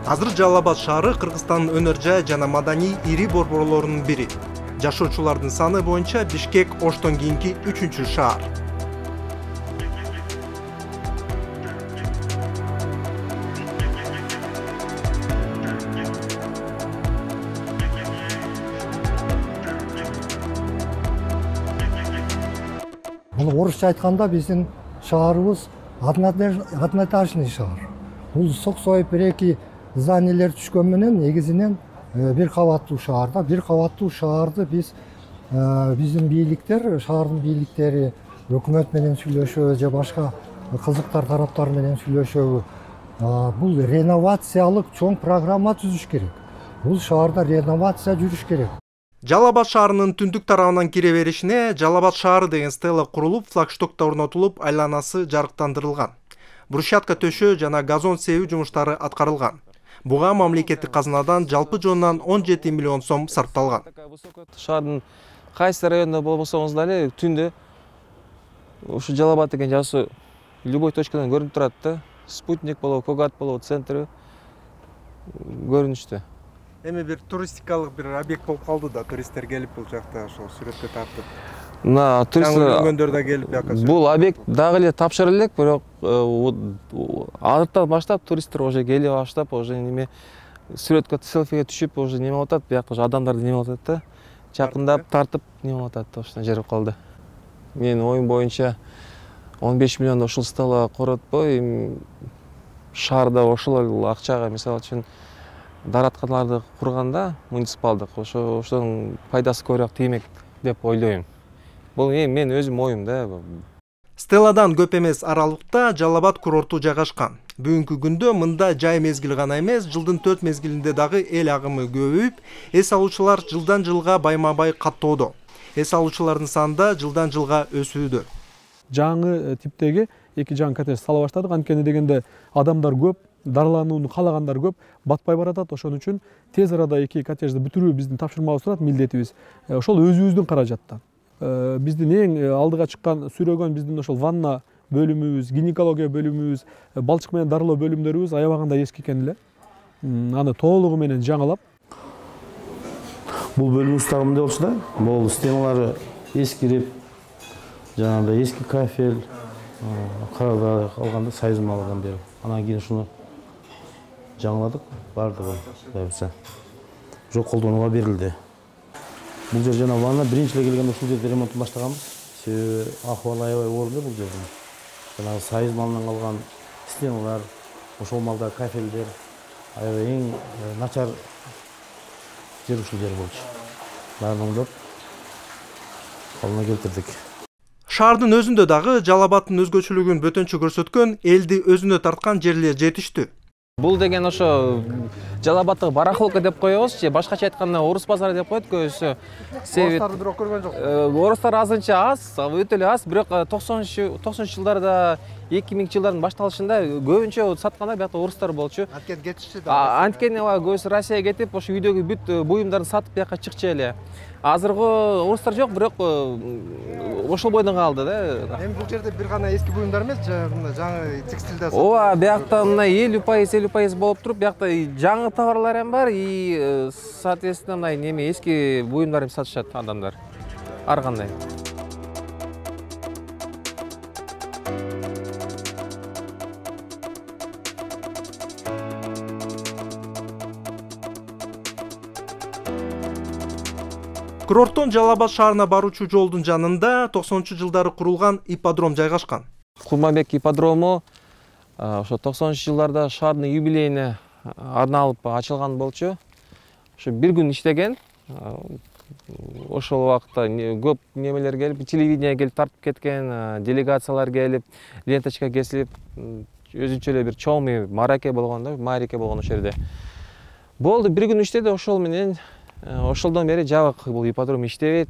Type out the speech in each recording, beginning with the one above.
Азыр Жалал Абад шаары Кыргызстандын өнөр жай жана маданий ири борборлорунун бири. Жашоочулардын саны боюнча Бишкек Оштон кийинки 3-чү шаар. Орусча айтканда биздин шаарыбыз одноэтажный шаар. Бул соксойуп бир-эки зданиялер түшкөн менен негизинен бир кабаттуу шаарда. Бир кабаттуу шаарды биздин бийликтер, шаардын бийликтери өкмөт менен сүйлөшөбү же башка кызыктар тараптар менен сүйлөшөбү. Бул реновациялык чоң программа түзүш керек. Бул шаарда реновация жүрүш керек. Жалал Абад шаарынын түндүк тарабынан кире беришине Жалал Абад шаары деген стела курулуп, флагштокто орнотулуп, айланасы жарыктандырылган. Брусчатка төшөө жана газон себүү жумуштары аткарылган. Буга мамлекеттик казынадан жалпы жонунан 17 миллион сом сарпталган. Шаардын кайсы районунда болбосоңуз дагы түндө ушу Жалал Абад деген жазуу любой точкадан көрүнүп турат да. Спутник болобу, Когат болобу, центри көрүнүштө. Эми бир туристикалык бир объект болуп калды да, туристтер келип бул жакта ошол сүрөткө тартып. Мына туристтер да келип жака. Бул объект дагы эле тапшырып элек, бирок азыртан баштап туристтер уже келип баштап, уже неме сүрөткө, селфиге түшүп, уже неме атат, биякта уже адамдарды неме атат да. Жакындап тартып неме атат, ошондой жерип калды. Менин оюм боюнча 15 миллион ушул стела коротпой, шаарда ошол акчага мисалы үчүн даратканаларды курганда муниципалдык ошонун пайдасы көбүрөөк тиймек деп ойлойм. Бул мен өзүм оюм да. Стелладан көп эмес аралыкта Жалал Абад курорту жайгашкан. Бүгүнкү күндө мында жай мезгили гана эмес, жылдын 4 мезгилинде дагы эл агымы көбөйүп, эс алуучулар жылдан жылга байма-бай каттоодо. Эс алуучулардын саны да жылдан жылга өсүүдө. Жаңы типтеги эки жаңы коттедж сала баштадык, анткени дегенде адамдар көп, дарыланууну каалагандар көп, батпай баратат. Ошон үчүн тез арада эки коттеджди бүтүрүү биздин тапшырмабыз турат, милдетибиз. Ошол өзүбүздүн каражаттан. Биздин эң алдыга чыккан сүрөгөн биздин ошол ванна бөлүмүбүз, гинекология бөлүмүбүз, балчык менен дарылоо бөлүмдөрүбүз аябаганда эски экен эле. Аны толугу менен жаңылап. Бул бөлүмүбүз дагы мындай болчу да, бул стеналары эскирип, жанагындай эски кафель, карабай калганда сайызмалыдан бери. Анан кийин ушуну жаңыладык, бардыгы дайырса. Уже колдонууга берилди. Бул жер жана ванна биринчи эле келгенде ушул жерде ремонтун баштаганбыз. Себеби акыбалы аябай оор эле бул жердин. Жанагы сайыз малынан калган стеналар, ошол малда кафелдер аябай эң начар жер ушул жер болчу. Баарын оңдоп калыбына келтирдик. Шаардын өзүндө дагы Жалал Абадтын өзгөчөлүгүн бөтөнчө көрсөткөн, элди өзүнө тарткан жерлер жетиштүү. Бул деген ошо Жалал Абадтагы барахолка деп коебуз, же башкача айтканда орус базары деп коет көбүсү. Орустарды бирок көргөн жоксуз. Орустар азынча аз, өтө эле аз, бирок 90 жылдарда 2000 жылдардын башталышында көбүнчө сатканда биякта орустар болчу. Анткени кетишти да. Анткени көбүсү Россияга кетип, ошо үйдөгү бүт буюмдарын сатып бияка чыкчу эле. Азыркы орустар жок, бирок ошол бойдон калды да. Эми бул жерде бир гана эски буюмдар эмес, жаңы текстилдер. Ооба, биякта мына 50% болуп туруп, биякта жаңы товарлар эм бар, и соответственно мына неме эски буюмдарын сатышат адамдар. Ар кандай. Курорттон Жалал Абад шаарына баруучу жолдун жанында 90-жылдары курулган ипподром жайгашкан. Кулманбек ипподрому ошо 90-жылдарда шаардын юбилейине арналып ачылган болчу. Ошо бир күн иштеген. Ошол убакта көп немелер келип, телевидение келип тартып кеткен, делегациялар келип, ленточка кесилип, өзүнчө эле бир чоң мараке болгон да, мараке болгон ошол жерде. Болду, бир күн иштеди, ошол менен ошолдон бери жабык бул ипподром иштебейт.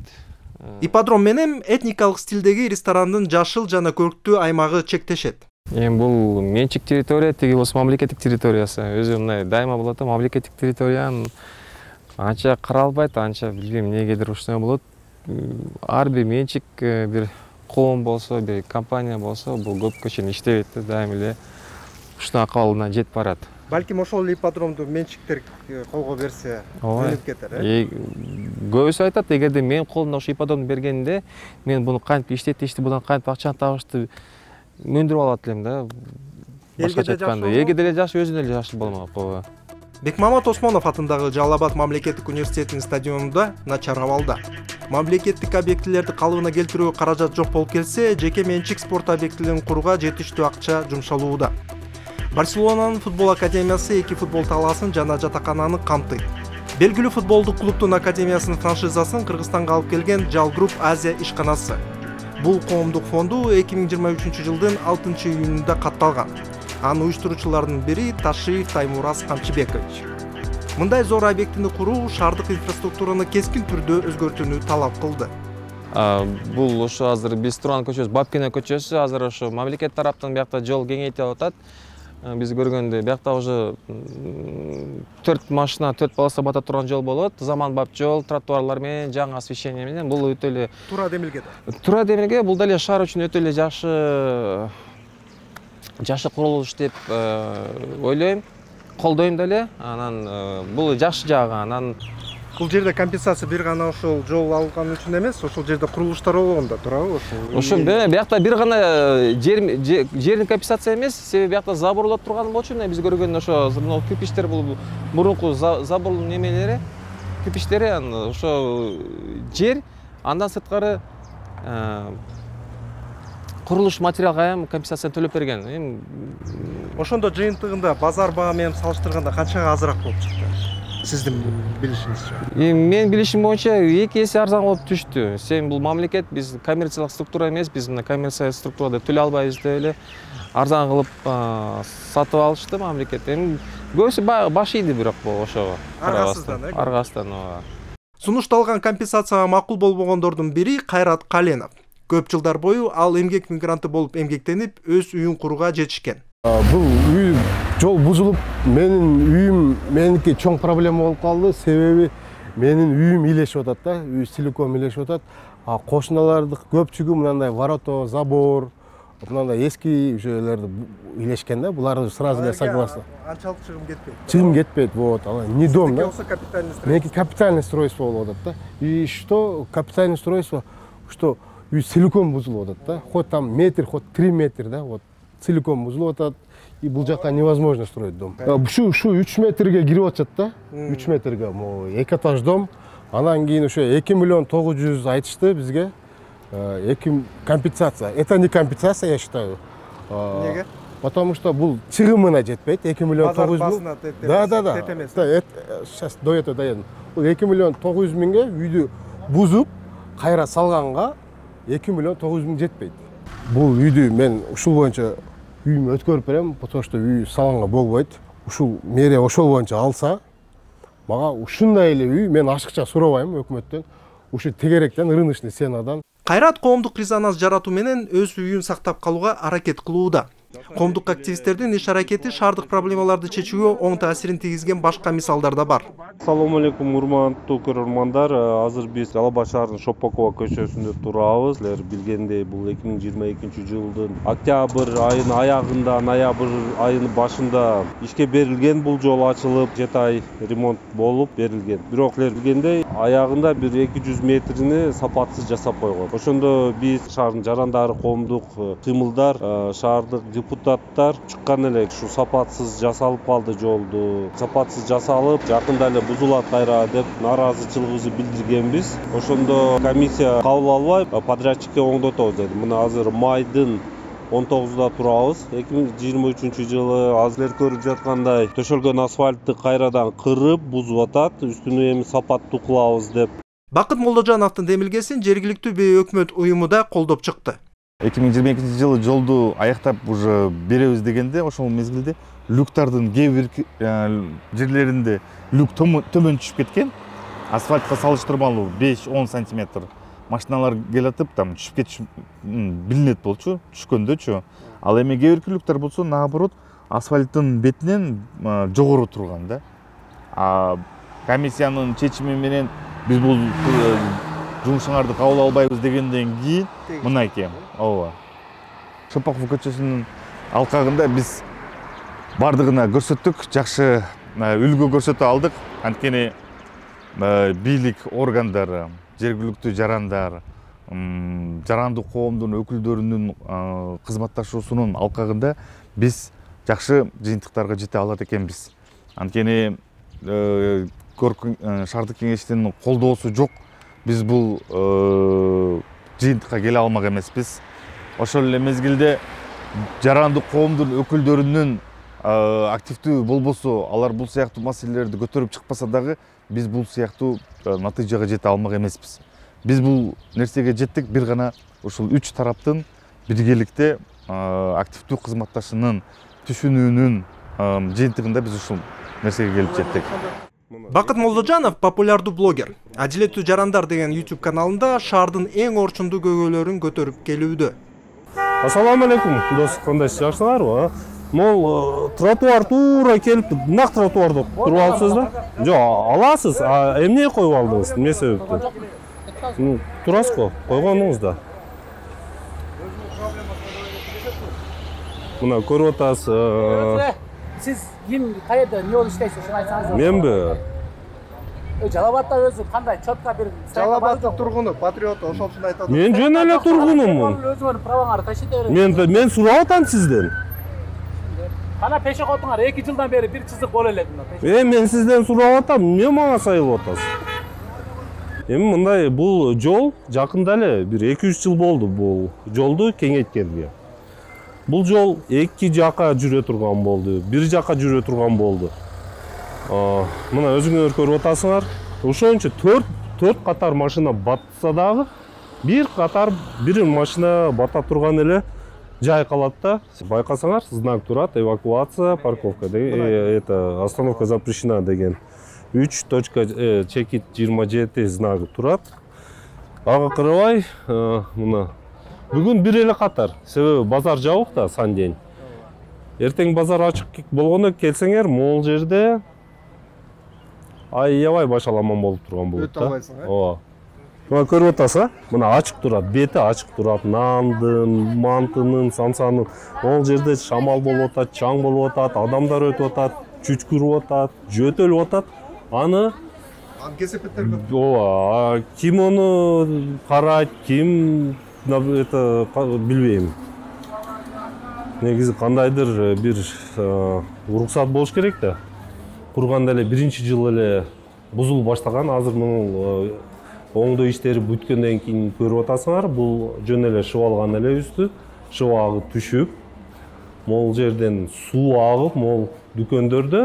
Ипподром менен этникалык стилдеги ресторандын жашыл жана көрктүү аймагы чектешет. Эми бул менчик территория, тиги болсо мамлекеттик территориясы. Өзү мындай дайыма болот, мамлекеттик территориянын анча каралбайт, анча билбейм эмнегедир ушундай болот. Ар бир менчик бир коом болсо, бир компания болсо, бул көпкө чейин иштебейт да, дайыма эле ушундай акыбалына жетип барат. Балким ошол эле ипподромду менчиктер колго берсе, өнүп кетер, Көбүсү айтат, эгерде менин колумда ошо ипподромду бергенде, мен буну кантип иштетишти, будан кантип акчаны табышты мөндүрүп алат элем да. Башкача айтканда, элге деле жакшы, өзүнө деле жакшы болмок. Бекмамат Осмонов атындагы Жалал Абад мамлекеттик университетинин стадионунда начар абалда. Мамлекеттик объектилерди калыбына келтирүүгө каражат жок болуп келсе, жеке менчик спорт объектилерин курууга жетиштүү акча жумшалууда. Барселонанын футбол академиясы 2 футбол талаасын жана жатакананы камтыйт. Белгилүү футболдук клубдун академиясынын франшизасын Кыргызстанга алып келген Жал Групп Азия ишканасы. Бул коомдук фонду 2023 жылдын 6 июнунда катталган. Анын уюштуруучуларынын бири Ташиев Таймураз Камчыбекович. Мындай зор объектини куруу шаардык инфраструктураны кескин түрдө өзгөртүүнү талап кылды. Бул ошо азыр биз турган көчөбүз Бабкина көчөсү, азыр ошо мамлекет тараптан биякта жол кеңейтип атат. Биз көргөндө биякта уже 4 машина, 4 полоса бата турган жол болот. Заманбап жол, тротуарлар менен, жаңы освещение менен бул өтө эле Туура демилге. Туура демилге, бул деле шаар үчүн өтө эле жакшы курулуш деп ойлойм, колдойм деле. Анан бул жакшы жагы. Анан Бул жерде компенсация бир гана ошол жол алган үчүн эмес, ошол жерде курулуштар болгон да, туурабы? Ошо биякта бир гана жердин компенсация эмес, себеби биякта заборлор турган болчу. Биз көргөн ошо кирпичтер бул мурунку заборлун немелери, кирпичтери, ошо жер, андан сырткары курулуш материалга эми компенсация төлөп берген. Ошондо жыйынтыгында базар баа менен салыштырганда канчага азыраак болуп чыкты? Сиздин билишиңизче? Мен билишим боюнча 2 эсе арзан болуп түштү. Себеби бул мамлекет, биз коммерциялык структура эмес, биз мына коммерциялык структурада төлөй албайбыз деп эле арзан кылып сатып алышты мамлекет. Эми көбүсү баш ийди бирок ошого. Аргасыздан. Сунушталган компенсацияга макул болбогондордун бири Кайрат Каленов. Көп жылдар бою ал эмгек мигранты болуп эмгектенип, өз үйүн курууга жетишкен. Бул үй жол бузулуп, менин үйүм меники чоң проблема болуп калды. Себеби менин үйүм илешип атат да, үй силикон илешип атат. Кошуналардын көпчүгү мындай ворота, забор, мындай эски жерлерди илешкен да. Буларды сразу эле согласно. Анчалык чыгым кетпейт. Чыгым кетпейт, вот. Ала не дом, да? Меники капитальное строительство болуп атат да. И что капитальное строительство, что үй силикон бузулуп атат да. Хоть там метр, хоть 3 метр, да, вот. Целиком бузулуп атат, и бул жакка невозможно строить дом. Ушу 3 метрге кирип атат да, 3 метрге, 2 этаж дом. Анан кийин ошо 2 миллион 900 айтышты бизге. Компенсация. Это не компенсация, я считаю. Неге? Потому что бул чыгымына жетпейт, 2 миллион 900 миң. Да. Сейчас до этого доедем. Бул 2 миллион 900 миңге үйдү бузуп, кайра салганга 2 миллион 900 миң жетпейт. Бул үйдү мен ушул боюнча үйүмө өткөрүп берем, потому что үй салганга болбойт. Ушул мэрия ошол боюнча алса, мага ушундай эле үй мен ашыкча сурабайм өкмөттөн. Ушу тегеректен, рыночный ценадан. Кайрат коомдук резонанс жаратуу менен өз үйүн сактап калууга аракет кылууда. Коомдук активисттердин иш аракети шаардык проблемаларды чечүүгө оң таасирин тийгизген башка мисалдар да бар. Assalomu alaykum урматтуу көрөрмандар. Азыр биз Жалал Абад шаарынын Шоппакова көчөсүндө турабыз. Силер билгендей, бул 2022 жылдын октябрь айынын аягында, ноябрь айынын башында ишке берилген бул жол ачылып, 7 ай ремонт болуп берилген. Бирок силер билгендей, аягында бир 200 метрини сапатсыз жасап койгон. Ошондо биз шаардын жарандары, коомдук кыймылдар, шаардык депутаттар чыккан эле ушу сапатсыз жасалып калды жолду. Сапатсыз жасалып, жакында эле бузулат кайра деп нааразычылыгыбызды билдиргенбиз. Ошондо комиссия кабыл албай, подрядчикке оңдотобуз деди. Мына азыр майдын 19-да турабыз. 2023 жылы азыр көрүп жаткандай төшөлгөн асфальтты кайрадан кырып, бузуп атат. Үстүнө эми сапаттуу кылабыз деп. Бакыт Молдожановдун демилгесин жергиликтүү бейөкмөт уюму да колдоп чыкты. 2022 жылы жолду аяктап уже беребиз дегенде, ошол мезгилде люктардын кээ бир жерлеринде люк төмөн түшүп кеткен. Асфальтка салыштырмалуу 5-10 сантиметр машиналар келатып, там түшүп кетиш билинет болчу, түшкөндөчү. Ал эми кээ бир люктар болсо, наоборот, асфальттын бетинен жогору турган да. Комиссиянын чечими менен биз бул жумушуңарды кабыл албайбыз дегенден кийин мынакей. Ооба. Шоппаков көчөсүнүн алкагында биз бардығына көрсөттүк, жакшы үлгү көрсөтө алдык. Анткени бийлик органдары, жергиликтүү жарандар, жарандык коомдун өкүлдөрүнүн кызматташуусунун алкагында биз жакшы жыйынтыктарга жете алат экенбиз. Анткени шаардык кеңештин колдоосу жок. Биз бул жыйынтыкка келе алмак эмеспиз. Ошол эле мезгилде жарандык коомдун өкүлдөрүнүн активдүү болбосо, алар бул сыяктуу маселелерди көтөрүп чыкпаса дагы, биз бул сыяктуу натыйжага жете алмак эмеспиз. Биз бул нерсеге жеттик бир гана ушул үч тараптын биргеликте активдүү кызматташынын түшүнүүнүн жыйынтыгында биз ушул нерсеге келип жеттик. Бакыт Молдожанов популярдуу блогер. Адилеттүү жарандар деген YouTube каналында шаардын эң орчундуу көйгөйлөрүн көтөрүп келүүдө. Ассаламу алейкум, дос, кандайсыз, жакшысыңарбы? Мол тротуар туура келип, нак тротуарда туруп алыпсыз да? Жок, аласыз, эмне коюп алдыңыз? Эмне себептен? Турасызго, койгонуңузда. Мына көрүп атасыз. Siz kim, kayda, ne ol işteysiz, şunu aytsanız. Менби? Жалабатта өзү кандай чотка бир Жалабатта тургуну, патриот, ошол үчүн айтат. Мен жөн эле тургунумун. Өзүңөрдүн праваңарды ташыйт берет. Мен сурап атам сизден. Кана пешеходуңар 2 жылдан бери бир чызык боло элек мына. Мен сизден сурап атам, эмне мага сайылып атасыз? Эми мындай бул жол жакында эле бир 2-3 жыл болду бул жолду кеңейткенге. Бул жол эки жака жүрө турган болду, бир жака жүрө турган болду. Мына өзүңөр көрүп атасыңар. Ошончо 4 катар машина батса дагы, бир катар бир машина бата турган эле жай калат да. Байкасаңар, знак турат, эвакуация, парковка деген, остановка запрещена деген 3. чекит 27 знагы турат. Ага карабай, мына бүгүн бир эле катар, себеби базар жабык да сан день. Эртең базар ачык болгондо келсеңер, могул жерде аябай башаламан болуп турган болот да. Ооба. Мына көрүп атасыз, мына ачык турат, бети ачык турат, нандын, мантынын, самсанын. Могул жерде шамал болуп атат, чаң болуп атат, адамдар өтүп атат, чүчкүрүп атат, жөтөлүп атат. Аны кесепеттер көп. Ооба, ким ону карайт, ким билбейм. Негизи кандайдыр бир уруксат болуш керек да. Курганда эле 1-жыл эле бузулуп баштаган, азыр мунун оңдоо иштери бүткөндөн кийин көрүп атасыңар, бул жөн эле шып алган эле үстү, шыбагы түшүп, могул жерден суу агып, могул дүкөндөрдө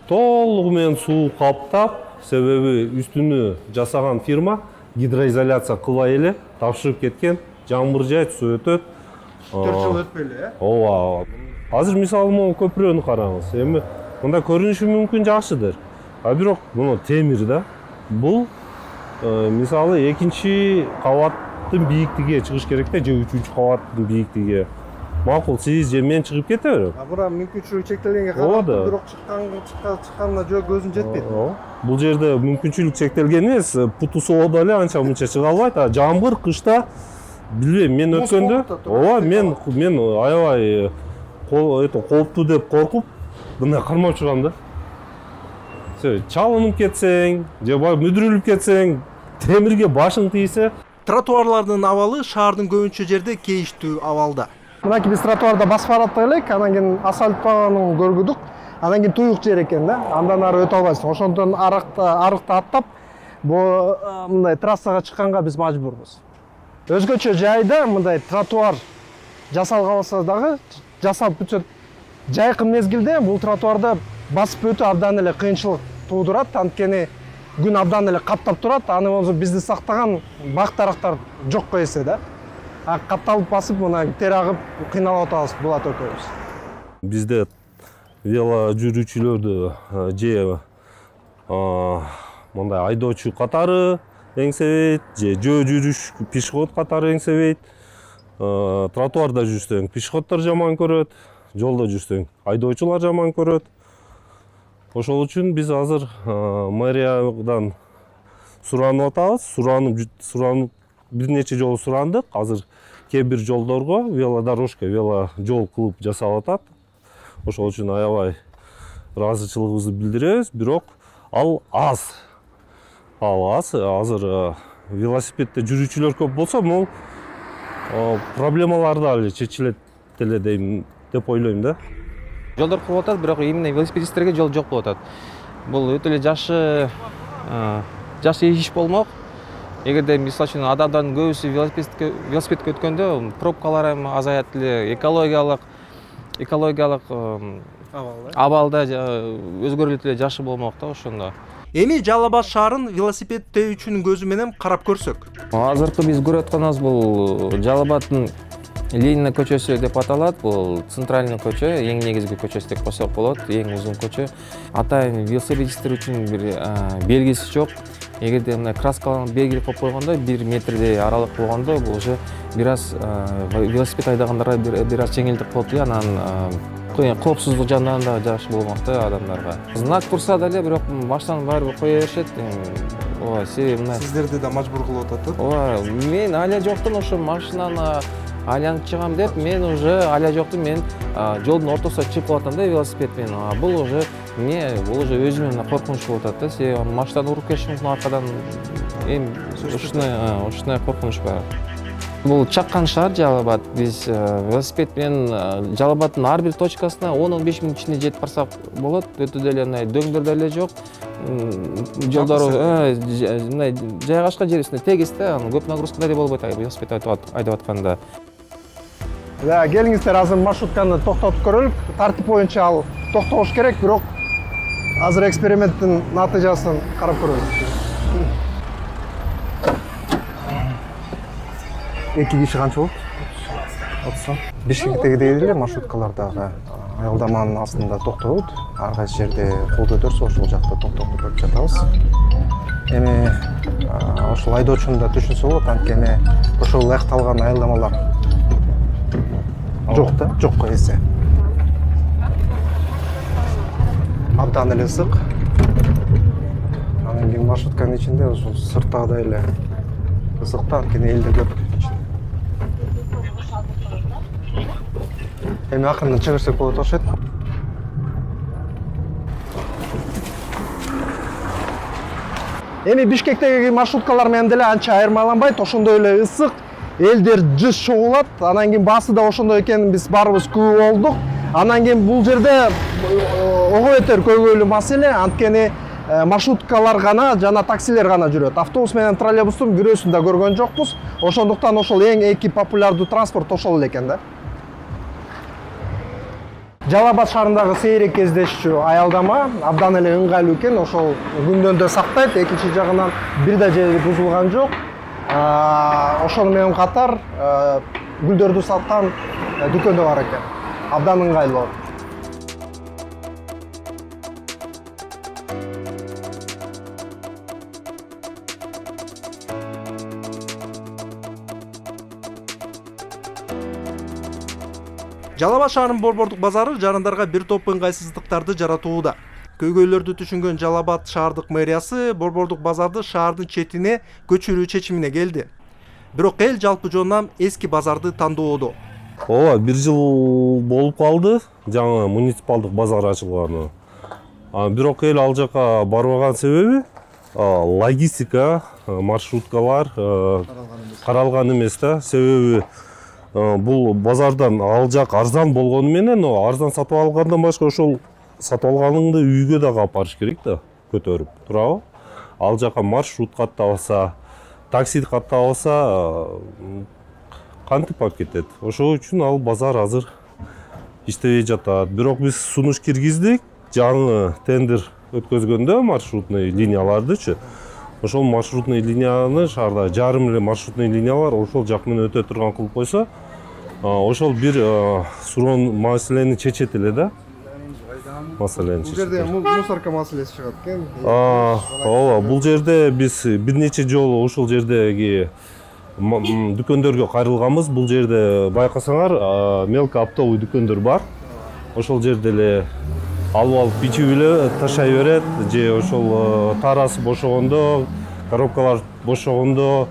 толугу менен суу каптап, себеби үстүнү жасаган фирма гидроизоляция кылбай эле тапшырып кеткен. Жамбыр жайт, суу өтөт. 4 жыл өтпөйлү, э? Ооба. Азыр мисалы могу көпүрөнү караңыз. Эми мында көрүнүшү мүмкүн жакшыдыр. А бирок муну темир да. Бул мисалы 2-чи кабаттын бийиктигине чыгыш керек да, же 3-чү кабаттын бийиктигине. Макул, сиз же мен чыгып кете берем. Бирок мүмкүнчүлүгү чектелгенге карап, бирок чыкканына жөө көзүн жетпейт. Бул жерде мүмкүнчүлүк чектелген эмес, путу соода эле анча мынча чыга албайт. Жамгыр, кышта билбейм, мен өткөндө, ооба, мен аябай кооптуу деп коркуп, мындай кармап чыгам да. Чалынып кетсең, же мүдүрүлүп кетсең, темирге башың тийсе. Тротуарлардын абалы шаардын көбүнчө жерде кейиштүү абалда. Мынакей биз тротуарда басып баратып элек, анан кийин асфальттаганын көргүдүк. Анан кийин туюк жер экен да. Андан ары өтө албайсыз. Ошондон арыкты аттап, мындай трассага чыкканга биз мажбурбуз. Өзгөчө жайда мындай тротуар жасалбаса дагы, жасалып бүтсө жайкын мезгилде бул тротуарда басып өтүү абдан эле кыйынчылык туудурат. Анткени күн абдан эле каптап турат. Аны болсо бизди сактаган бак-дарактар жокко эсе да. Капталып басып, мына тер агып, кыйналып атабыз булат экөөбүз. Бизде вело жүрүүчүлөрдү же мындай айдоочу катары эңсебейт, же жөө жүрүш пешеход катары эңсебейт. Тротуарда жүрсөң пешеходдор жаман көрөт, жолдо жүрсөң айдоочулар жаман көрөт. Ошол үчүн биз азыр мэриядан суранып атабыз. Суранып бир нече жолу сурандык. Азыр кээ бир жолдорго велодорожка, вело жол кылып жасап атат. ошол үчүн аябай ыраазычылыгыбызды билдиребиз. Бирок ал аз. Азыр велосипедде жүрүүчүлөр көп болсо, бул проблемалар да эле чечилет эле дейм деп ойлойм да. Жолдор курулуп атат, бирок именно велосипедисттерге жол жок болуп атат. Бул өтө эле жакшы иш болмок. Эгерде мисалы үчүн адамдардын көбүсү велосипедке өткөндө пробкалар эми азаят эле, экологиялык абалда өзгөрүлүп эле жакшы болмок да ошондо. Эми Жалал Абад шаарын велосипед теүүчүнүн көзү менен карап көрсөк. Азыркы биз көрүп атканыбыз бул Жалал Абаддын Ленина көчөсү деп аталат. Бул центральный көчө, эң негизги көчөсү деп койсок болот, эң узун көчө. Атайын велосипедисттер үчүн бир белгиси жок. Эгерде мына краскаланып белгилеп коюп койгондо 1 метрдей аралык болгондо бул уже бир аз велосипед айдагандарга бир аз жеңилдик болот эле, анан коопсуздук жагынан да жакшы болмок да адамдарга. Знак турса деле, бирок баштан баары кое беришет. Ооба, себеби мына Сиздерди да мажбур кылып атат. Ооба, мен аля жоктун ошо машинаны айланып чыгам деп, мен уже аля жоктун мен жолдун ортосуна чыгып калатам да велосипед менен. Бул уже өзүмө коркунуч болуп атат да, себеби машинаны уруп кетиши мүмкүн аркадан. Эми ушундай коркунуч бар. Бул чаккан шаар Жалал Абад. Биз велосипед менен Жалал Абаддын ар бир точкасына 10-15 мүнөт ичинде жетип барсак болот. Өтө деле мындай дөңдөр деле жок. Жолдору мындай жайгашкан жерибизде тегиз да, көп нагрузка деле болбойт велосипед айдап атканда. Келиңиздер, азыр маршрутканы токтотуп көрөлүк. Тартип боюнча ал токтош керек, бирок азыр эксперименттин натыйжасын карап көрөлүк. 2 киши канча болот? 30. Бишкектегидей эле маршруткалардагы аялдаманын астында токтобойт. Ар кайсы жерде кол көтөрсө ошол жакта токтоп көрүп жатабыз. Эми ошол айдоочунун да түшүнсө болот, анткени ошол аякталган аялдамалар жок да, жокко эсе. Абдан эле ысык. Анан кийин маршрутканын ичинде ошол сырттагыдай эле ысык да, анткени элдер көп. Эми акырын чыгышсак болот окшойт. Эми Бишкектеги маршруткалар менен деле анча айырмаланбайт, ошондой эле ысык, элдер жыш чогулат. Анан кийин баасы да ошондой экенин биз баарыбыз күбө болдук. Анан кийин бул жерде ого бетер көйгөйлүү маселе, анткени маршруткалар гана жана таксилер гана жүрөт. Автобус менен троллейбустун бирөөсүн да көргөн жокпуз. Ошондуктан ошол эң эки популярдуу транспорт ошол эле экен да. Жалал Абад шаарындагы сейрек кездешчү аялдама абдан эле ыңгайлуу экен, ошол күндөн сактайт, экинчи жагынан бир да жери бузулган жок. Ошону менен катар гүлдөрдү саткан дүкөн да бар экен. Абдан ыңгайлуу. Жалал Абад шаарынын борбордук базары жарандарга бир топ ыңгайсыздыктарды жаратууда. Көйгөйлөрдү түшүнгөн Жалал Абад шаардык мэриясы борбордук базарды шаардын четине көчүрүү чечимине келди. Бирок эл жалпы жонунан эски базарды тандоодо. Ооба, 1 жыл болуп калды жаңы муниципалдык базар ачылганы. Бирок эл ал жака барбаган себеби логистика, маршруткалар каралган эмес да. Себеби бул базардан ал жак арзан болгону менен, арзан сатып алгандан башка ошол сатып алганыңды үйгө да алып барыш керек да, көтөрүп, туурабы? Ал жака маршрут каттабаса, такси каттабаса кантип алып кетет. Ошол үчүн ал базар азыр иштебей жатат. Бирок биз сунуш киргиздик, жаңы тендер өткөзгөндө маршрутный линиялардычы. Ошол маршрутный линияны шаарда жарым эле маршрутный линиялар ошол жак менен өтө турган кылып койсо, ошол бир суроон маселени чечет эле да. Маселени чечет. Бул жерде мусорка маселеси чыгат экен. Ооба, бул жерде биз бир нече жолу ушул жердеги дүкөндөргө кайрылганбыз. Бул жерде байкасаңар мелко оптовый дүкөндөр бар. Ошол жерде эле алып бичип эле ташай берет, же ошол тарасы бошогондо, коробкалар бошогондо,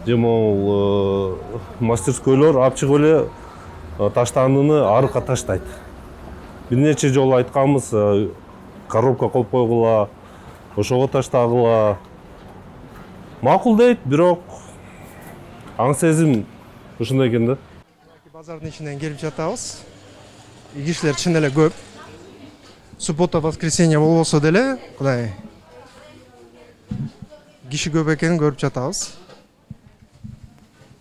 же могул мастерскойлор алып чыгып эле таштандыны арыкка таштайт. бир нече жолу айтканбыз, коробка коюп койгула, ошого таштагыла. Макул дейт, бирок аң сезим ушундай экен да. Базардын ичинен келип жатабыз. Кишилер чын эле көп. Суббота, воскресенье болбосо деле, кудай. Киши көп экенин көрүп жатабыз.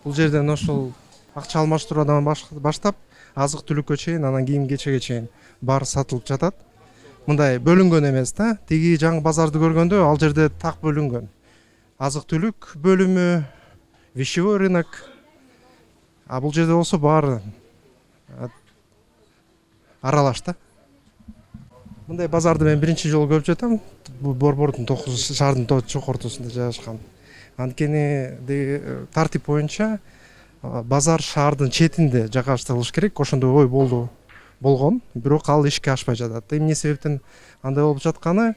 Бул жерден ошол акча алмаштыруудан баштап, азык-түлүккө чейин, анан кийим-кечеге чейин баары сатылып жатат. Мындай бөлүнгөн эмес да. Тиги жаңы базарды көргөндө ал жерде так бөлүнгөн. Азык-түлүк бөлүмү, вещевой рынок. А бул жерде болсо баары аралаш да. Мындай базарды мен биринчи жолу көрүп жатам. Бул Борбордун шаардын чок ортосунда жайгашкан. Анткени тартип боюнча базар шаардын четинде жайгаштырылыш керек. Ошондой ой болгон, бирок ал ишке ашпай жатат. Эмне себептен андай болуп жатканы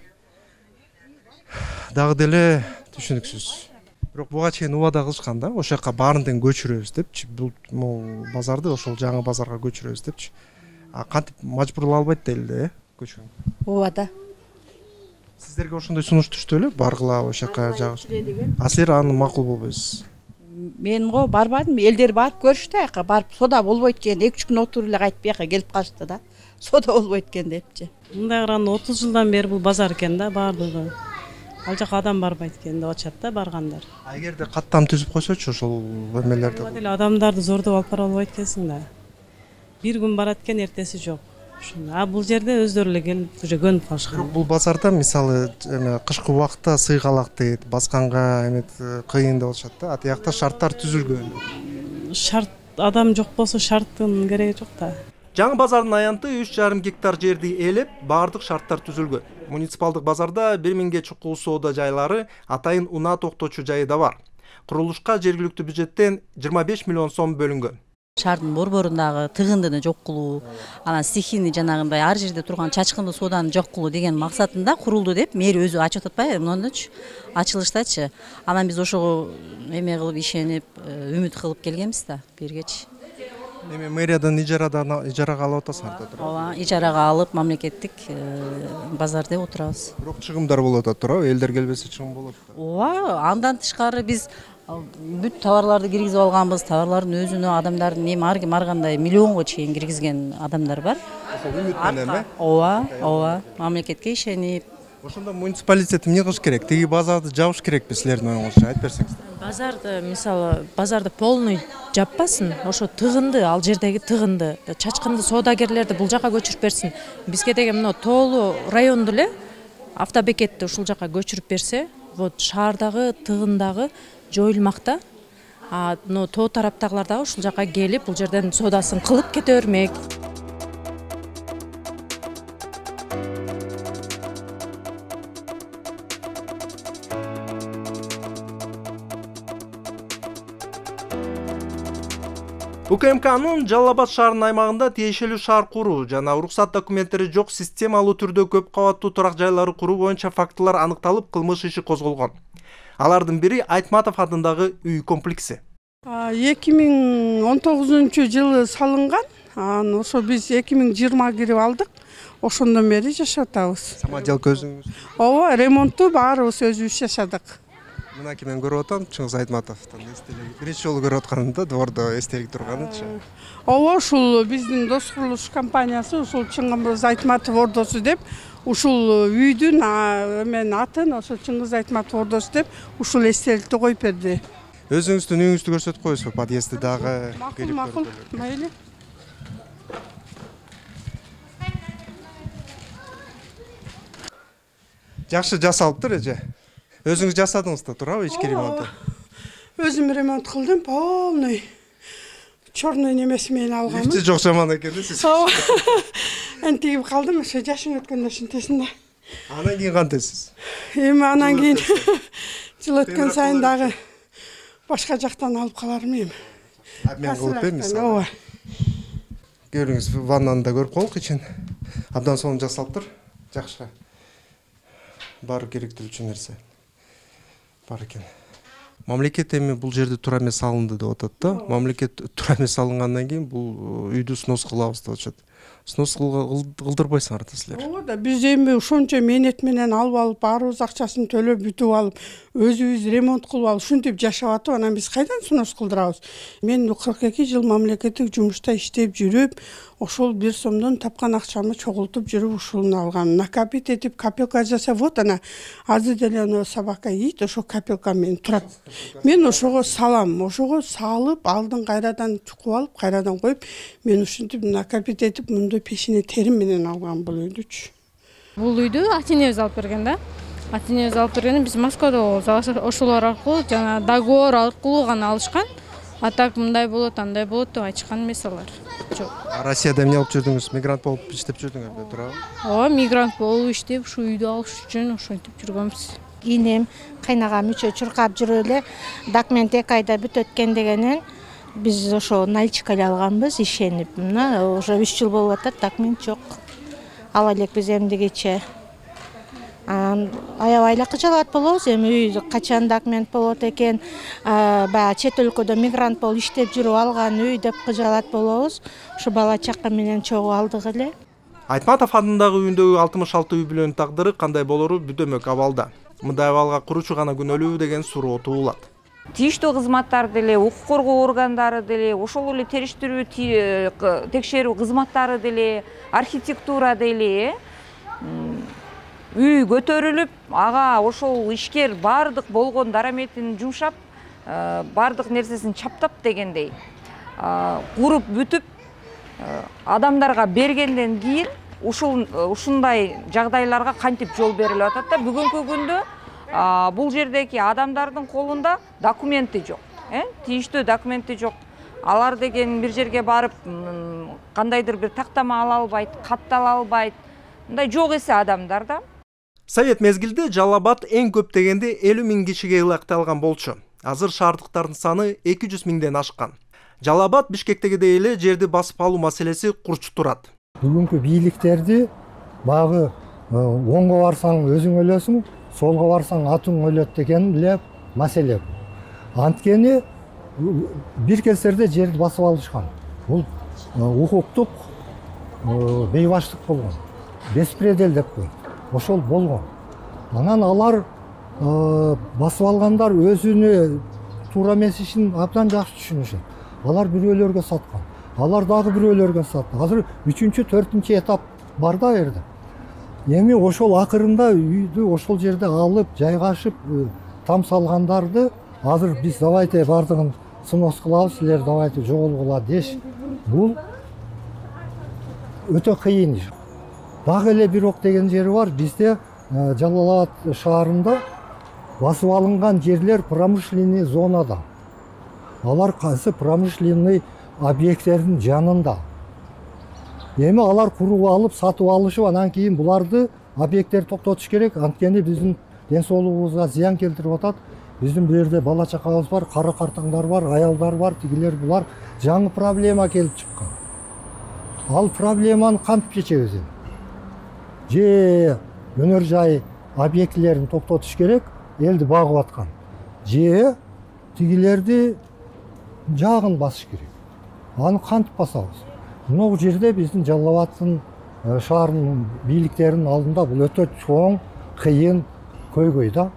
дагы деле түшүнүксүз. Бирок буга чейин убада кылышкан да, ошол жака баарын тең көчүрөбүз депчи, бул базарды ошол жаңы базарга көчүрөбүз депчи. Кантип мажбурлай албайт деле, көчүргөн. Убада. Сиздерге ошондой сунуш түштү эле, баргыла ошол жака жагыш. А силер аны макул болбойсуз. Мен барбадым, элдер барып көрүштү, аяка барып сода болбойт экен, 2-3 күн отуруп эле кайтып бияка келип калышты да. Сода болбойт экен депчи. Мындай караганда 30 жылдан бери бул базар экен да, баардыгы. Ал жака адам барбайт экен деп атышат да баргандар. Эгерде каттам түзүп койсочу ошол эмелерди. Эле адамдарды зордоп алып бара албайт экенсиң да. Бир күн барат экен, эртеси жок. А бул жерде өздөрү эле келип уже көнүп калышкан. Бул базарда мисалы кышкы убакта сыйгалак дейт, басканга кыйын деп атышат да. Атыякта шарттар түзүлгөн. Шарт адам жок болсо шарттын кереги жок да. Жаңы базардын аянты 3,5 гектар жерди ээлеп, баардык шарттар түзүлгөн. Муниципалдык базарда 1000ге чукул соода жайлары, атайын унаа токточу жайы да бар. Курулушка жергиликтүү бюджеттен 25 миллион сом бөлүнгөн. Шаардын борборундагы тыгындыны жок кылуу, анан стихийный жанагындай ар жерде турган чачкынды сооданы жок кылуу деген максатында курулду деп мэр өзү ачып атпайбы, мындачы ачылыштачы. Анан биз ошого эме кылып ишенип, үмүт кылып келгенбиз да, бергечи. Эми мэриядан ижарага алып атасыңар да туурабы? Ооба, ижарага алып мамлекеттик базар деп отурабыз. Бирок чыгымдар болуп атат туурабы? Элдер келбесе чыгым болот. Ооба, андан тышкары биз бүт товарларды киргизип алганбыз. Товарлардын өзүнө адамдардын эми ар ким ар кандай миллионго чейин киргизген адамдар бар. Ошол үмүт менен Ооба, мамлекетке ишенип. Ошондо муниципалитет эмне кылыш керек? Тиги базарды жабыш керекпи силердин оюңузча? Айтып берсеңиз. Базарды, мисалы, базарды полный жаппасын, ошо тыгынды, ал жердеги тыгынды, чачкынды соодагерлерди бул жака көчүрүп берсин. Бизге деген мына тоолуу районду эле автобекетти ушул жака көчүрүп берсе, вот шаардагы тыгындагы жоюлмак да. Но тоо тараптагылар дагы ушул жака келип, бул жерден соодасын кылып кете бермек. УКМКнын Жалал Абад шаарынын аймагында тиешелүү шаар куруу жана уруксат документтери жок системалуу түрдө көп кабаттуу турак жайлары куруу боюнча фактылар аныкталып, кылмыш иши козголгон. Алардын бири Айтматов атындагы үй комплекси. 2019-жылы салынган. Ошо биз 2020 кирип алдык. Ошондон бери жашап атабыз. Самоделка өзүңүз? Ооба, ремонтту баарыбыз өзүбүз жашадык. Мынакей мен көрүп атам, Чыңгыз Айтматовдон эстелик. Биринчи жолу көрүп атканымда двордо эстелик турганычы. Ооба, ушул биздин дос курулуш компаниясы ушул Чыңгыз Айтматов ордосу деп ушул үйдүн атын ошо Чыңгыз Айтматов ордосу деп ушул эстеликти коюп берди. Өзүңүздүн үйүңүздү көрсөтүп коесузбу? Подъезди дагы келип көрүп. Макул, мейли. Жакшы жасалыптыр эже. Өзүңүз жасадыңыз да, туурабы, ички ремонту? Өзүм ремонт кылдым, полный. Чорный немеси менен алганмын. Лифти жок жаман экен да сиз. Энтигип калдым, ошо жашың өткөндө ушинтесин да. Анан кийин кантесиз? Эми анан кийин жыл өткөн сайын дагы башка жактан алып калармын эми. Мен кылып бермис. Ооба. Көрүңүз, ваннаны да көрүп коелук ичин. Абдан сонун жасалыптыр. Жакшы. Баары керектүү нерсе. Бар экен. Мамлекет эми бул жерде тура эмес салынды деп атат да. Мамлекет тура эмес салынгандан кийин бул үйдү снос кылабыз деп атышат. снос кылдырбайсыңар да силер. Ооба да биз эми ушунча мээнет менен алып баарыбыз акчасын төлөп бүтүп алып өзүбүз ремонт кылып алып ушинтип жашап атып анан биз кайдан снос кылдырабыз? Мен 42 жыл мамлекеттик жумушта иштеп жүрүп, ошол 1 сомдон тапкан акчамы чогултуп жүрүп ушуну алгам. Накопить этип копилка жасап, вот ана азыр деле аны собака ийт, ошо копилка менен турат. Мен ошого салам, ошого салып, алдын кайрадан чукуп алып, кайрадан коюп, мен ушинтип накопить этип мындай пешине терим менен алгам бул үйдүчү. Бул үйдү ата-энебиз алып берген да. Ата-энебиз алып бергенде биз Москвада болобуз. Ошолор аркылуу жана договор аркылуу гана алышкан. А так мындай болот, андай болот деп айтышкан эмес алар. Жок. Россияда эмне алып жүрдүңүз? Мигрант болуп иштеп жүрдүңүз, туурабы? Ооба, мигрант болуп иштеп, ушу үйдү алыш үчүн ошентип жүргөнбүз. Инем, кайнагам үчөө чуркап жүрүп эле документ 2 айда бүтөт экен дегенен биз ошо наличкали алганбыз, ишенип. Мына уже 3 жыл болуп атат, документ жок. Ала элекпиз эмдигече. Аябай эле кыжалат болобуз, эми үй качан документ болот экен, баягы чет өлкөдө мигрант болуп иштеп жүрүп алган үй деп кыжалат болобуз. Ушу бала чака менен чогуу алдык эле. Айтматов атындагы үйүндөгү 66 үй бүлөнүн тагдыры кандай болору бүдөмөк абалда. Мындай абалга куручу гана күнөөлүү деген суроо туулат. Тийиштүү кызматтар деле, укук коргоо органдары деле, ошол эле териштирүү текшерүү кызматтары деле, архитектура деле үй көтөрүлүп, ага ошол ишкер бардык болгон дараметин жумшап, бардык нерсесин чаптап дегендей куруп бүтүп, адамдарга бергенден кийин ушундай жагдайларга кантип жол берилип атат да. Бүгүнкү күндө бул жердеги адамдардын колунда документи жок, тийиштүү документи жок. Алар деген бир жерге барып кандайдыр бир тактама ала албайт, каттала албайт. Мындай жок эсе адамдар да. Совет мезгилде Жалал Абад эң көп дегенде 50 000 кишиге ылыкталган болчу. Азыр шаардыктардын саны 200 000ден ашкан. Жалал Абад Бишкектегидей эле жерди басып алуу маселеси курчуп турат. Бүгүнкү бийликтерди багы оңго барсаң өзүң өлөсүң, солго барсаң атың өлөт деген эле маселе. Анткени бир кездерде жерди басып алышкан. Бул укуктук бейбаштык болгон. Беспредел деп коет. Ошол болгон. Анан алар басып алгандар өзүнө туура эмес ишин абдан жакшы түшүнүшөт. Алар бирөөлөргө саткан. Алар дагы бирөөлөргө сатты. Азыр 3-4 этап бар да жерде. Эми ошол акырында үйдү ошол жерде алып, жайгашып, там салгандарды азыр биз давайте бардыгын снос кылабыз, силер давайте жоголгула деш. Бул өтө кыйын иш. Дагы эле бирок деген жери бар. Бизде Жалал Абад шаарында басып алынган жерлер промышленный зонада. Алар кайсы промышленный объекттердин жанында. Эми алар куруп алып, сатып алышып, анан кийин буларды объекттерди токтотуш керек. Анткени биздин ден соолугубузга зыян келтирип атат. Биздин бул жерде бала чакабыз бар, кара картаңдар бар, аялдар бар, тигилер булар жаңы проблема келип чыккан. Ал проблеманы кантип чечебиз? Же өнөр жай объектилерин токтотуш керек, элди багып аткан. Же тигилерди жагын басыш керек. Аны кантип басабыз? Мына жерде биздин Жалал Абадтын шаарынын бийликтеринин алдында бул өтө чоң, кыйын көйгөй да.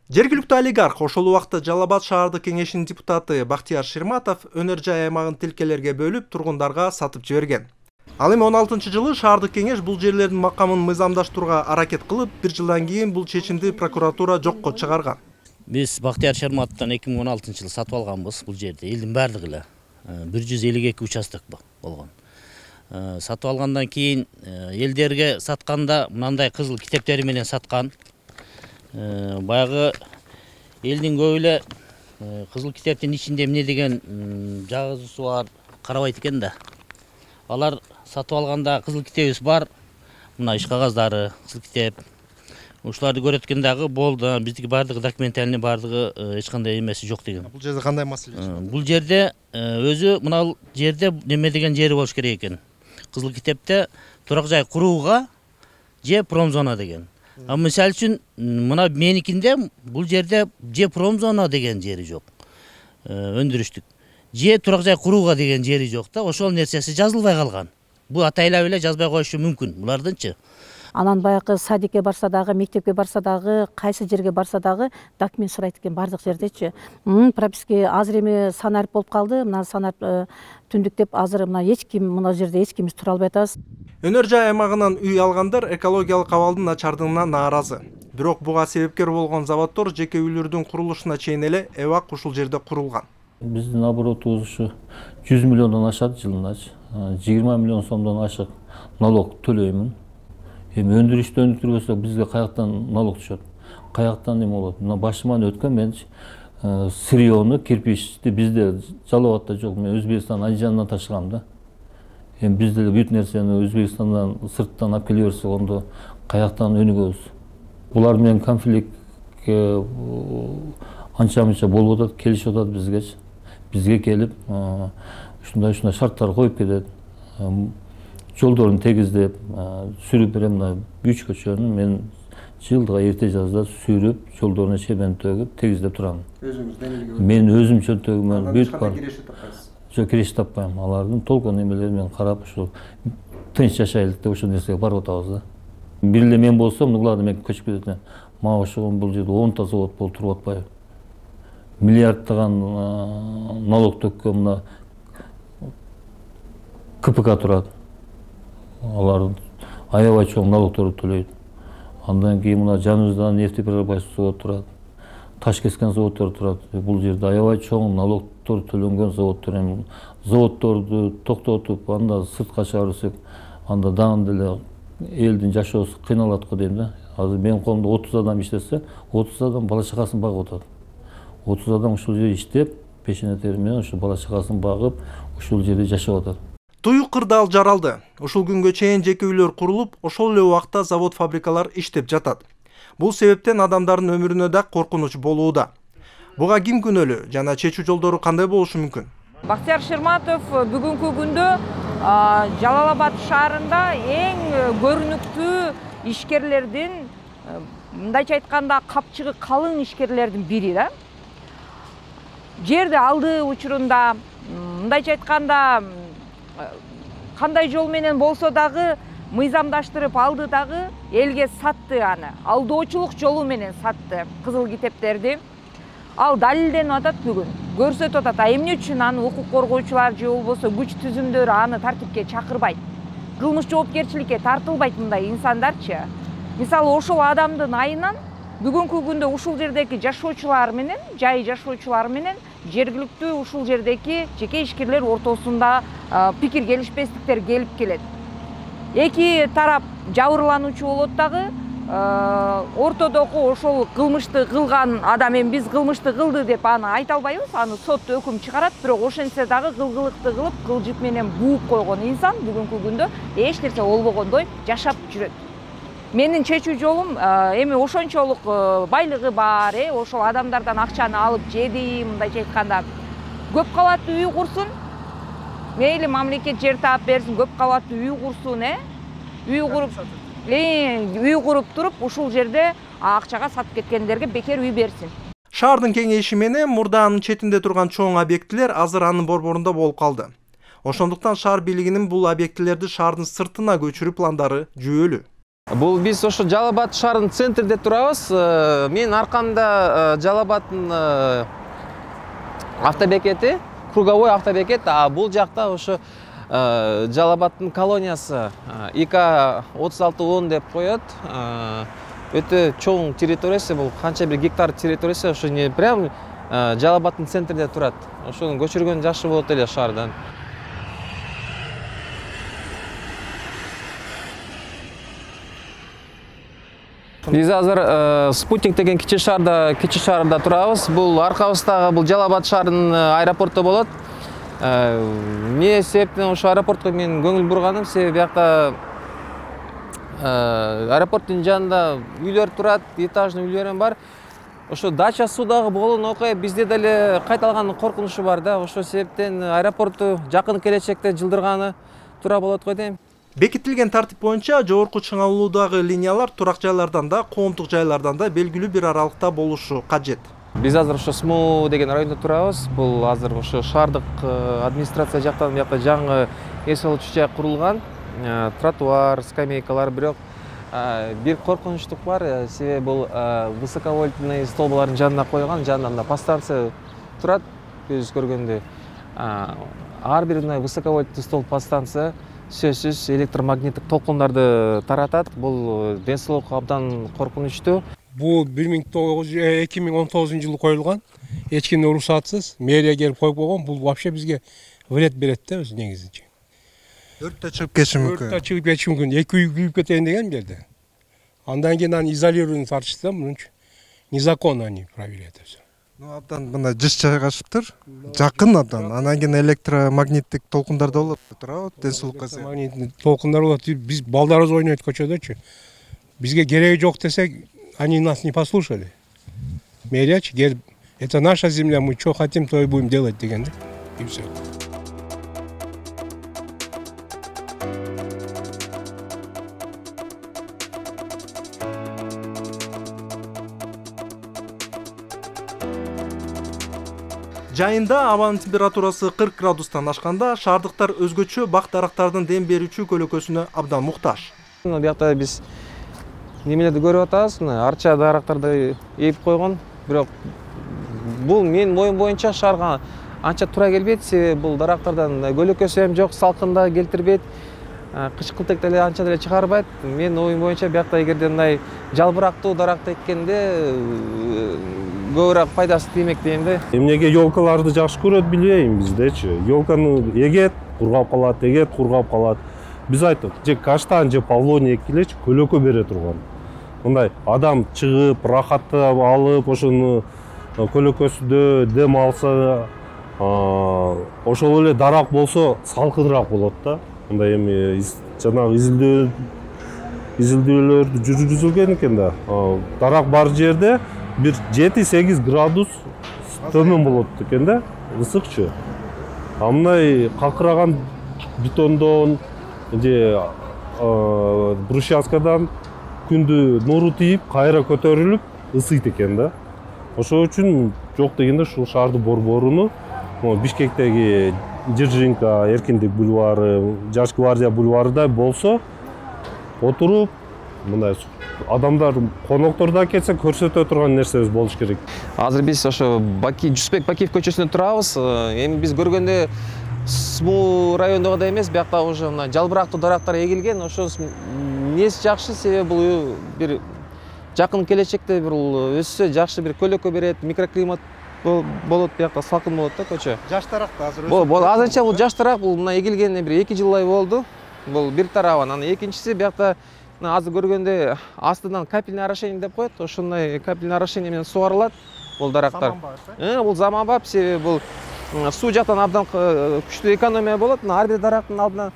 Жергиликтүү олигарх ошол убакта Жалал Абад шаардык кеңешинин депутаты Бактияр Ширматов өнөр жай аймагын тилкелерге бөлүп тургундарга сатып жиберген. Ал эми 16-жылы шаардык кеңеш бул жерлердин макамын мыйзамдаштырууга аракет кылып, 1 жылдан кийин бул чечимди прокуратура жокко чыгарган. Биз Бактияр Ширматовдон 2016-жылы сатып алганбыз бул жерди. Элдин бардыгы эле 152 участок болгон. Сатып алгандан кийин элдерге сатканда мындай кызыл китептери менен саткан. Баягы элдин көбү эле кызыл китептин ичинде эмне деген жазуусу бар карабайт экен да. Алар сатып алганда кызыл китебиз бар. Мына иш кагаздары, кызыл китеп. Ушуларды көрөткөн дагы болду. Биздики бардыгы документалный, бардыгы эч кандай эмеси жок деген. Бул жерде кандай маселе? Бул жерде өзү мына жерде неме деген жери болуш керек экен. Кызыл китепте турак жай курууга же промзона деген. А мисалы үчүн мына меникинде бул жерде же промзона деген жери жок. Өндүрүштүк. Же турак жай курууга деген жери жок да, ошол нерсеси жазылбай калган. бул атайлап эле жазбай коюшу мүмкүн булардынчы. Анан баягы садикке барса дагы, мектепке барса дагы, кайсы жерге барса дагы документ сурайт экен бардык жердечи. Прописка азыр эми санарып болуп калды. Мына санарып түндүктеп азыр мына эч ким мына жерде эч кимибиз тура албай атабыз. Өнөр жай аймагынан үй алгандар экологиялык абалдын начардыгына нааразы. Бирок буга себепкер болгон заводдор жеке үйлөрдүн курулушуна чейин эле эвак ушул жерде курулган. Биздин оборотубуз ушу 100 миллиондон ашат жылыначы. 20 миллион сомдон ашык налог төлөймүн. Эми өндүрүштү өндүрбөсөк бизге каяктан налог түшөт? Каяктан эме болот? Мына башыман өткөн мен сырьёну, кирпичти бизде Жалал Абадта жок. Мен Өзбекстан Анжандан ташыгам да. Эми бизде бүт нерсени Өзбекстандан сырттан алып келе берсек, ондо каяктан өнүгөбүз? Булар менен конфликт анча-мынча болуп атат, келишип атат бизгечи. Бизге келип, ушундай шарттар коюп кетет. Жолдорун тегиздеп, сүрүп берем, мына 3 көчөнү мен жылдыга эрте жазда сүрүп, жолдоруна чебен төгүп, тегиздеп турам. Мен өзүм чөнтөгүмөн бүт бар. Жок, киреш таппайм. Алардын толкун немелерин мен карап, ушу тынч жашайлык деп ушул нерсеге барып атабыз да. Бир эле мен болсом, буларды мен көчүп кетет. Мага ошол бул жерде 10 та завод болуп туруп атпайбы? Миллиарддаган налог төккөн мына КПК турат. Алар аябай чоң налогторду төлөйт. Андан кийин мына жаныбызда нефтеперерабатывающий завод турат. Таш кескен заводдор турат. Бул жерде аябай чоң налогтор төлөнгөн заводдор. Эми заводдорду токтотуп, анда сыртка чыгарсак, анда дагы деле элдин жашоосу кыйналат го дейм да. Азыр менин колумда 30 адам иштесе, 30 адам бала чакасын багып атат. 30 адам ушул жерде иштеп, пешене тери менен ушул бала чакасын багып, ушул жерде жашап атат. Туюк кырдаал жаралды. Ушул күнгө чейин жеке үйлөр курулуп, ошол эле убакта завод-фабрикалар иштеп жатат. Бул себептен адамдардын өмүрүнө да коркунуч болууда. Буга ким күнөөлүү жана чечүү жолдору кандай болушу мүмкүн? Бактияр Шерматов бүгүнкү күндө Жалал Абад шаарында эң көрүнүктүү ишкерлердин, мындайча айтканда капчыгы калың ишкерлердин бири да. Жерди алды учурунда, мындайча айтканда кандай жол менен болсо дагы мыйзамдаштырып алды дагы элге сатты аны. Алдоочулук жолу менен сатты кызыл китептерди. Ал далилденип атат бүгүн. Көрсөтүп атат. Эмне үчүн аны укук коргоочулар же болбосо күч түзүмдөрү аны тартипке чакырбайт? Кылмыш жоопкерчиликке тартылбайт мындай инсандарчы. Мисалы ошол адамдын айынан бүгүнкү күндө ушул жердеки жашоочулар менен, жай жашоочулар менен жергиликтүү ушул жердеки жеке ишкерлер ортосунда пикир келишпестиктер келип келет. Эки тарап жабырлануучу болот дагы, ортодогу ошол кылмышты кылган адам эми биз кылмышты кылды деп аны айта албайбыз, аны сот өкүм чыгарат, бирок ошентсе дагы кылгылыкты кылып, кылжып менен бууп койгон инсан бүгүнкү күндө эч нерсе болбогондой жашап жүрөт. Менин чечүү жолум эми ошончолук байлыгы бар, ошол адамдардан акчаны алып жеди, мындайча айтканда көп кабаттуу үй курсун. Мейли мамлекет жер таап берсин, көп кабаттуу үй курсун, үй куруп туруп ушул жерде акчага сатып кеткендерге бекер үй берсин. Шаардын кеңейиши менен мурдаанын четинде турган чоң объектилер азыр анын борборунда болуп калды. Ошондуктан шаар бийлигинин бул объектилерди шаардын сыртына көчүрүү пландары жүйөлүү. Бул биз ошо Жалал Абад шаарынын центринде турабыз. Менин аркамда Жалал Абадтын автобекети, круговой автобекет, а бул жакта ошо Жалал Абадтын колониясы ИК 3610 деп коет. Өтө чоң территориясы, бул канча бир гектар территориясы, ошо не прям Жалал Абадтын центринде турат. Ошону көчүргөн жакшы болот эле шаардан. Биз азыр Спутник деген кичи шаарда турабыз. Бул аркабыздагы бул Жалал Абад шаарынын аэропорту болот. Эмне себептен ошо аэропортко мен көңүл бурганым, себеби биякта аэропорттун жанында үйлөр турат, этажный үйлөрүм бар. Ошо дача суудагы болгон окуя бизде деле кайталганын коркунучу бар да. Ошо себептен аэропортту жакын келечекте жылдырганы туура болот го дейм. Бекитилген тартип боюнча жогорку чыңалуудагы линиялар турак жайлардан да, коомдук жайлардан да белгилүү бир аралыкта болушу кажет. Биз азыр ошо СМУ деген райондо турабыз. Бул азыр ошо шаардык администрация жактан бияка жаңы эс алуучу жай курулган. тротуар, скамейкалар, бирок бир коркунучтук бар, себеби бул высоковольтный столбалардын жанына койгон, жанында мына подстанция турат, көзүбүз көргөндөй. Ар бир мындай высоковольтный столб подстанция сөзсүз электромагниттик толкундарды таратат. Бул ден соолукка абдан коркунучтуу. Бул 2019 жылы коюлган, эч кимдин уруксатысыз мэрия келип коюп койгон. Бул вообще бизге вред берет да өзү негизинче. Өрттө чыгып кетиши мүмкүн. Өрттө чыгып кетиши мүмкүн. Эки үй күйүп кетейин деген жерде. Андан кийин аны изолированный тартышса, мынча незаконно они проверяют всё. Ну, абдан мына жыш жайгашыптыр. Жакын абдан. Анан кийин электромагниттик толкундар да болот, туурабы? Ден соолукка. Электромагниттик толкундар болот. Биз балдарыбыз ойнойт көчөдөчү. Бизге кереги жок десек, они нас не послушали. Мэриячы келип, это наша земля, мы что хотим, то и будем делать деген да. И всё. Жайында абанын температурасы 40 градустан ашканда шаардыктар өзгөчө бак дарактардын дем берүүчү көлөкөсүнө абдан муктаж. Биякта биз немелерди көрүп атабыз, арча дарактарды ээп койгон, бирок бул менин оюм боюнча шаарга анча туура келбейт, себеби бул дарактардан көлөкөсү эм жок, салкында келтирбейт, кычкылтек деле анча деле чыгарбайт. Менин оюм боюнча биякта эгерде мындай жалбырактуу даракт эккенде көбүрөөк пайдасы тиймек дейм да. Эмнеге ёлкаларды жакшы көрөт билбейм биздечи. Ёлканы эгет, кургап калат, эгет, кургап калат. Биз айттык, же каштан, же павлония эккилечи көлөкө бере турган. Мындай адам чыгып, рахаттап алып, ошону көлөкөсүдө дем алса, ошол эле дарак болсо салкыныраак болот да. Мындай эми жанагы изилдөөлөр жүргүзүлгөн экен да. Дарак бар жерде bir 7-8 градус төмөн болот экен да, ысыкчы. Мындай какыраган бетондон же брусчаткадан күндү нуру тийип, кайра көтөрүлүп ысыйт экен да. Ошол үчүн жок дегенде ушул шаардын борборуну Бишкектеги Жиржинка, Эркиндик бульвары, Жаш гвардия бульварында болсо отуруп мындай адамдар коноктор да кетсе көрсөтө турган нерсебиз болуш керек. Азыр биз ошо Жусбек Бакиев көчөсүндө турабыз. Эми биз көргөндө Суу райондогу да эмес, биякта уже мына жалбырактуу дарактар эгилген. Ошо эмнеси жакшы, себеби бул бир жакын келечекте бул өссө жакшы бир көлөкө берет, микроклимат болот, биякта салкын болот да көчө. Жаш дарак да азыр. Бул азырынча бул жаш дарак, бул мына эгилгенине бир 2 жылдай болду. Бул бир тарабы, анан экинчиси биякта азыр көргөндө астынан капельный орошение деп коет. Ошондой капельный орошение менен сугарылат бул дарактар. Бул заманбап, себеби бул суу жактан абдан күчтүү экономия болот. Ар бир дарактын алдына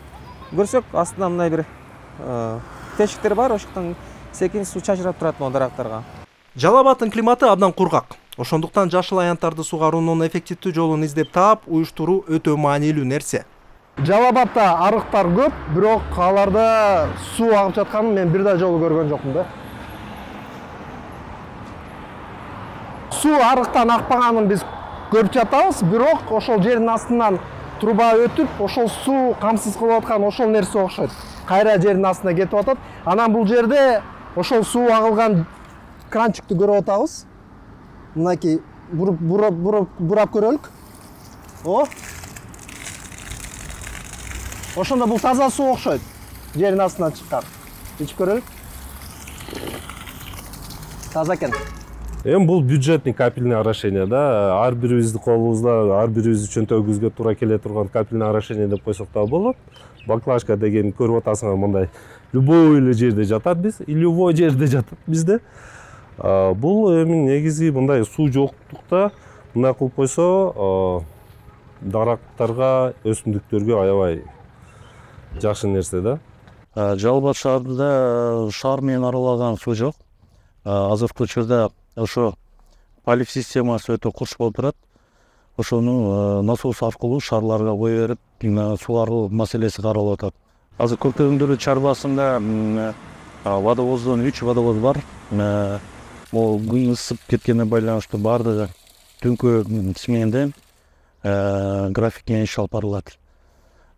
көрсөк, астынан мындай бир тешиктер бар, ошондон секин суу чачырап турат бул дарактарга. Жалал Абадтын климаты абдан кургак. Ошондуктан жашыл аянттарды сугаруунун эффективдүү жолун издеп таап, уюштуруу өтө маанилүү нерсе. Жалал Абадта арыктар көп, бирок аларда суу агып жатканын мен бир да жолу көргөн жокмун да. Суу арыктан акпаганын биз көрүп жатабыз, бирок ошол жердин астынан труба өтүп, ошол суу камсыз кылып аткан ошол нерсе окшойт. Кайра жердин астына кетип атат. Анан бул жерде ошол суу агылган кранчикти көрүп атабыз. Мынакей бурап көрөлүк. Ошондо бул таза суу окшойт. Жердин астынан чыккан. Ичип көрөлүк. Таза экен. Эми бул бюджетный капельный орошение да. Ар бирибиздин колубузда, ар бирибиздин чөнтөгүбүзгө туура келе турган капельный орошение деп койсок да болот. Баклажка деген көрүп атасыңар мындай любой эле жерде жатат биз, и любой жерде жатат бизде. Бул эми негизи мындай суу жоктукта мындай кылып койсо дарактарга, өсүмдүктөргө аябай жакшы нерсе да. Жалал Абад шаарында шаар менен аралаган суу жок. Азыркы учурда ошо полив системасы өтө курч болуп турат. Ошону насос аркылуу шаарларга кое берип, сугаруу маселеси каралып атат. Азыр Көктөгүндүрү чарбасында водовоздон 3 водовоз бар. Могу күн ысып кеткенине байланыштуу баардыгы түнкү сменде график менен иш алып барылат.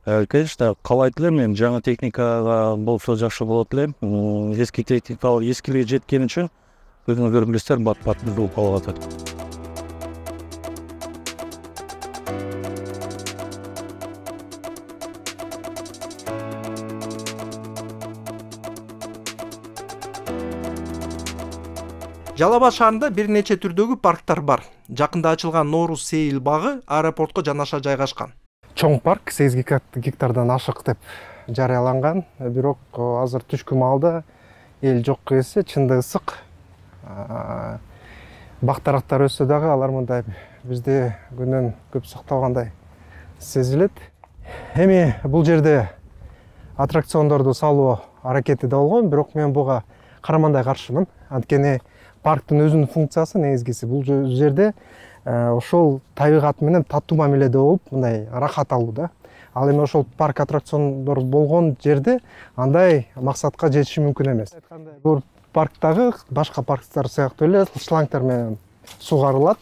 Конечно, каалайт элем, эми жаңы техникага болсо жакшы болот элем. Эски техникалар эскилиги жеткен үчүн өзүңүздөр билесиздер, бат-бат бузулуп калып атат. Жалал Абад шаарында бир нече түрдөгү парктар бар. Жакында ачылган Нооруз Сейил багы аэропортко жанаша жайгашкан. Чоң парк 8 гектардан ашык деп жарыяланган. Бирок азыр түшкү маалда эл жок эсе чындыгы ысык. Бактарактар өссө дагы алар мындай бизде күнөн көп сакталгандай сезилет. Эми бул жерде аттракциондорду салуу аракети да болгон, бирок мен буга карамандай каршымын. Анткени парктын өзүнүн функциясы негизгиси бул жерде ошол табигат менен таттуу мамиледе болуп, мындай рахат алуу да. Ал эми ошол парк аттракциондор болгон жерде андай максатка жетиши мүмкүн эмес. Бул парктагы башка парктар сыяктуу эле шлангтар менен сугарылат.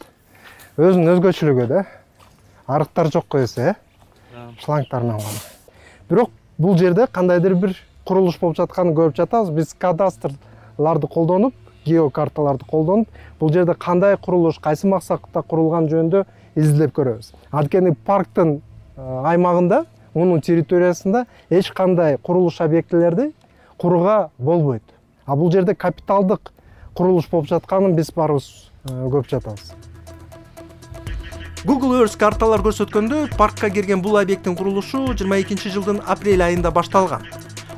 Өзүнүн өзгөчөлүгү да. Арыктар жок эсе, шлангтар менен гана. Бирок бул жерде кандайдыр бир курулуш болуп жатканын көрүп жатабыз. Биз кадастрларды колдонуп, геокарталарды колдонуп, бул жерде кандай курулуш, кайсы максатта курулган жөнүндө изилдеп көрөбүз. Анткени парктын аймагында, мунун территориясында эч кандай курулуш объектилерди курууга болбойт. А бул жерде капиталдык курулуш болуп жатканын биз баарыбыз көрүп жатабыз. Google Earth карталар көрсөткөндө паркка кирген бул объекттин курулушу 22-жылдын апрель айында башталган.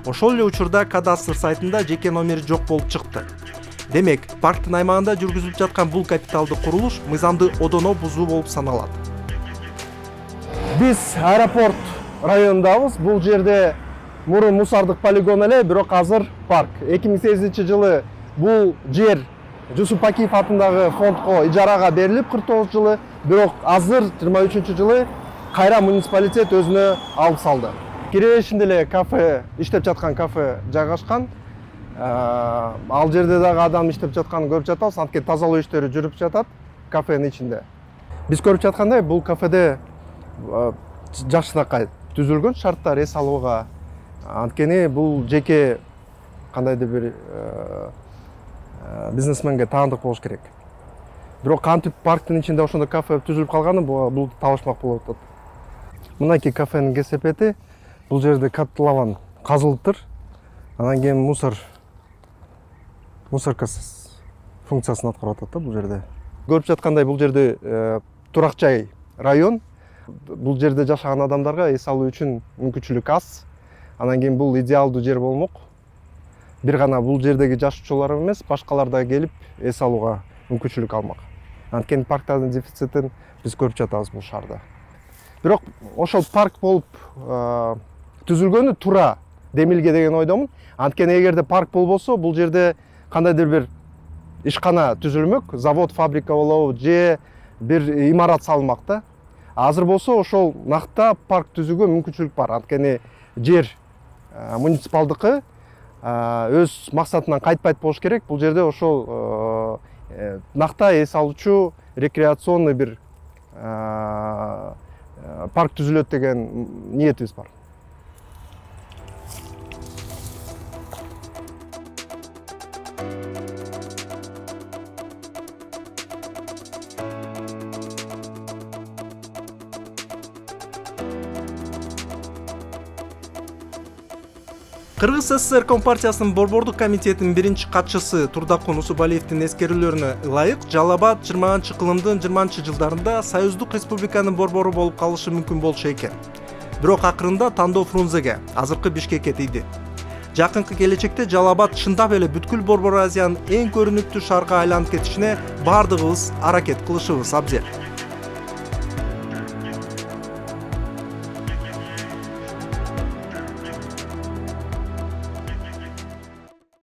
Ошол эле учурда кадастр сайтында жеке номери жок болуп чыкты. Демек, парктын аймагында жүргүзүлүп жаткан бул капиталдык курулуш мыйзамды одоно бузуу болуп саналат. Биз аэропорт районундабыз. Бул жерде мурун мусардык полигон эле, бирок азыр парк. 2008-жылы бул жер Жусуп Акиев атындагы фондко ижарага берилип 49-жылы, бирок азыр 23-жылы кайра муниципалитет өзүнө алып салды. Киреберишинде эле кафе, иштеп жаткан кафе жайгашкан. Ал жерде дагы адам иштеп жатканын көрүп жатабыз. Анткени тазалоо иштери жүрүп жатат кафенин ичинде. Биз көрүп жаткандай бул кафеде жакшынакай түзүлгөн шарттар эс алууга. Анткени бул жеке кандайдыр бир бизнесменге таандык болуш керек. Бирок кантип парктын ичинде ошондой кафе түзүлүп калганы бул табышмак болуп атат. Мынакей кафенин кесепети, бул жерде котлован казылыптыр. Анан кийин мусорка функциясын аткарып атат да бул жерде. Көрүп жаткандай бул жерде турак жай район. Бул жерде жашаган адамдарга эс алуу үчүн мүмкүнчүлүк аз. Анан кийин бул идеалдуу жер болмок. Бир гана бул жердеги жашоочулар эмес, башкалар да келип эс алууга мүмкүнчүлүк алмак. Анткени парктардын дефицитин биз көрүп жатабыз бул шаарда. Бирок ошол парк болуп түзүлгөнү туура демилге деген ойдомун. Анткени эгерде парк болбосо, бул жерде кандайдыр бир ишкана түзүлмөк, завод, фабрика болобу, же бир имарат салынмак да. Азыр болсо ошол накта парк түзүүгө мүмкүнчүлүк бар. Анткени жер муниципалдыкы өз максатынан кайтпайт болуш керек. Бул жерде ошол накта эс алуучу рекреационный бир парк түзүлөт деген ниетибиз бар. Кыргыз СССР Компартиясынын Борбордук комитетинин биринчи катчысы Турдакун Усубалиевдин эскерүүлөрүнө ылайык Жалал Абад 20-кылымдын 20-жылдарында Союздук Республиканын борбору болуп калышы мүмкүн болчу экен. Бирок акырында тандоо Фрунзеге, азыркы Бишкекке тийди. Жакынкы келечекте Жалал Абад чындап эле бүткүл Борбор Азиянын эң көрүнүктүү шаарга айланып кетишине бардыгыбыз аракет кылышыбыз абзел.